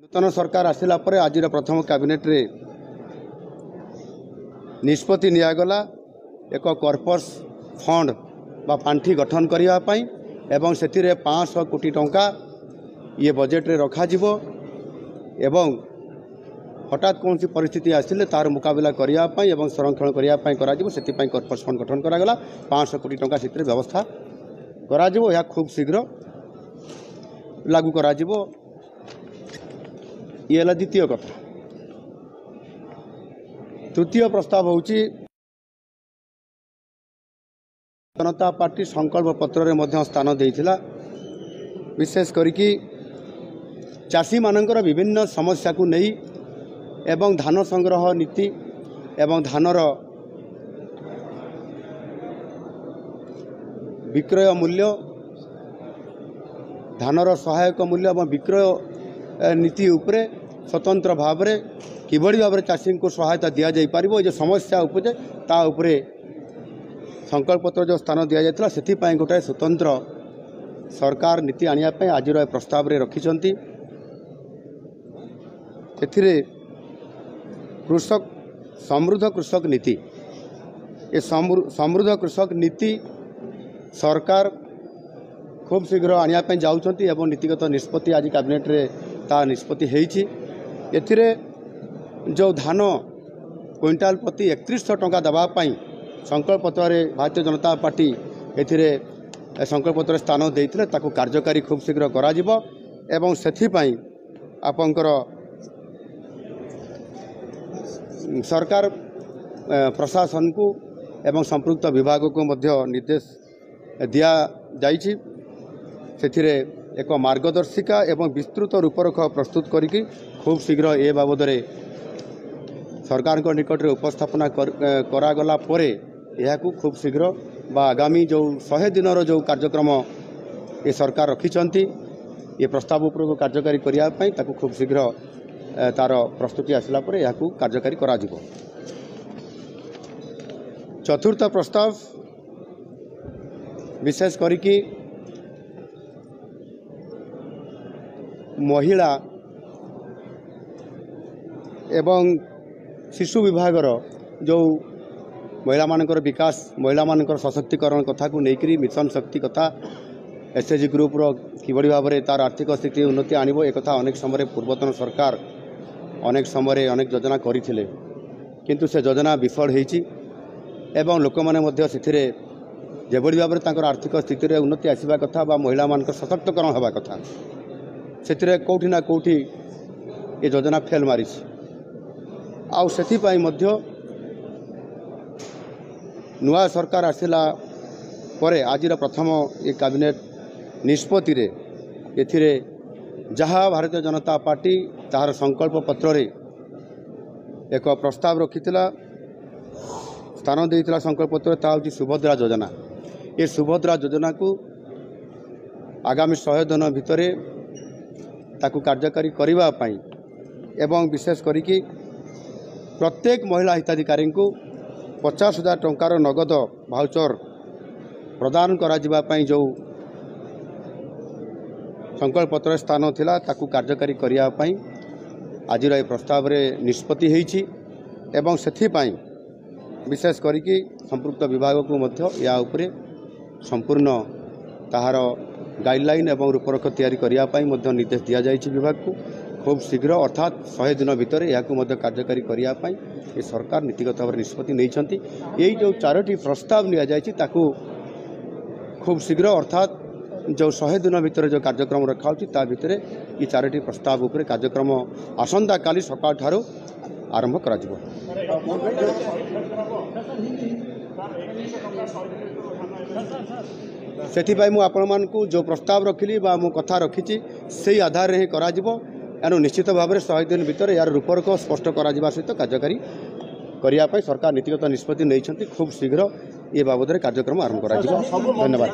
नूतन सरकार आसला आज प्रथम कैबिनेट रे निष्पत्ति निगला एक कॉर्पस फंड बा पांठी गठन करने एवं से 500 कोटी टंका ये बजेट रे रखा जिवो एवं हठात कौन सी परिस्थिति आसिले तार मुकाबला करने एवं संरक्षण करने से कॉर्पस फंड गठन करागला 500 कोटी टंका से व्यवस्था करा खूब शीघ्र लागू करा ये द्वितीय कथा। तृतीय प्रस्ताव होची जनता पार्टी संकल्प पत्र रे मध्य स्थान देइथिला विशेष करिकी चाषी मानकर विभिन्न समस्या को नहीं एवं धान संग्रह नीति एवं धानर विक्रय मूल्य धानर सहायक मूल्य एवं विक्रय नीति उपरे स्वतंत्र भाव में किभली भाव में चाषी को सहायता दि जापर जो समस्या उपजे ता उपरे संकल्प पत्र जो स्थान दि जाता से गोटे स्वतंत्र सरकार नीति आने आज प्रस्ताव रे रखिंट कृषक समृद्ध कृषक नीति ये समृद्ध कृषक नीति सरकार खूब शीघ्र आने जाऊँच एवं नीतिगत निष्पत्ति आज कैबिनेट रे ता निष्पत्ति होईछि। एथिरे जो धान क्विंटाल प्रति 3100 टंका दवापाई संकल्प पत्र रे भारतीय जनता पार्टी एथिरे संकल्प पत्र स्थान देइथिले ताकू कार्यकारी खूब शीघ्र करा जिवो एवं सेथिपाई आपनकर सरकार प्रशासन को एवं संपृक्त विभाग को मध्य निर्देश दिया जाइछि। सेथिरे एक मार्गदर्शिका एवं विस्तृत रूपरेख प्रस्तुत करिकी खूब शीघ्र ए बाबद सरकार को निकट रे उपस्थापना करागला परे यहाकू खूब शीघ्र बा आगामी जो 100 दिन जो कार्यक्रम ये सरकार रखिंट ये प्रस्ताव उपर को कार्यकारी करने ताकू खूब शीघ्र तार प्रस्तुति आसला परे यहाकू कार्यकारी करा जिवो। चतुर्थ प्रस्ताव विशेष करिकी महिला एवं शिशु विभागर जो महिला मानकर विकास महिला मानकर सशक्तिकरण कथा को लेकर मिशन शक्ति कथा एसएचजी ग्रुप रो किभली भाव में तार आर्थिक स्थिति उन्नति आनिबो एक कथा अनेक समय पूर्वतन सरकार अनेक समय अनेक योजना करथिले किंतु से योजना विफल होईछि एवं लोक माने मध्य सेथिरे जेभली भाव में तांकर आर्थिक स्थिति रे उन्नति आसीबा कथा बा महिला मानकर सशक्तिकरण होबा कथा से कौटी ना कौटी ये योजना फेल मारी आउ से नुआ सरकार आसला परे आज प्रथम ये कैबिनेट निष्पत्ति रे एथिरे जहाँ भारतीय जनता पार्टी तार संकल्प पत्र रे एक प्रस्ताव रखिथिला स्थान देइथिला संकल्प पत्र ता होची सुभद्रा योजना। ये सुभद्रा योजना को आगामी 100 दिन भितर ताकू कार्यकारी करने एवं विशेष करिकी प्रत्येक महिला हिताधिकारी को 50,000 टंकार नगद भाउचर प्रदान करा जो संकल्प पत्र स्थान थिला ताकू कार्यकारी करने आज प्रस्ताव रे निष्पत्ति होईछि एवं सेथिपाई विशेष करिकी संपृक्त विभाग को मध्य या उपरे संपूर्ण ताहार गाइडलाइन एवं रूपरेख तैयारी करने निर्देश दि जाइए विभाग को खूब शीघ्र अर्थात 100 दिन भितर यह कार्यकारी करने ये सरकार नीतिगत भाव निष्पत्ति नहीं यही जो 4टी प्रस्ताव नि जाइए खूब शीघ्र अर्थात जो 100 दिन भितर जो कार्यक्रम रखा ता भितर ये 4टी प्रस्ताव उपर कार्यक्रम आसंता काली सकाळ ठारू आरंभ करा जिवो। सेथिपाई मु आपण मानकु जो प्रस्ताव रखिली बा मु कथा रखिची से आधार रे करा जिवो एनु निश्चित भाव में 100 दिन भितर यार रूपरेख स्पष्ट करा जिबा सहित कार्यकारी करने सरकार नीतिगत निष्पत्ति नहीं खूब शीघ्र ये बाबद कार्यक्रम आरंभ करा जिवो। धन्यवाद।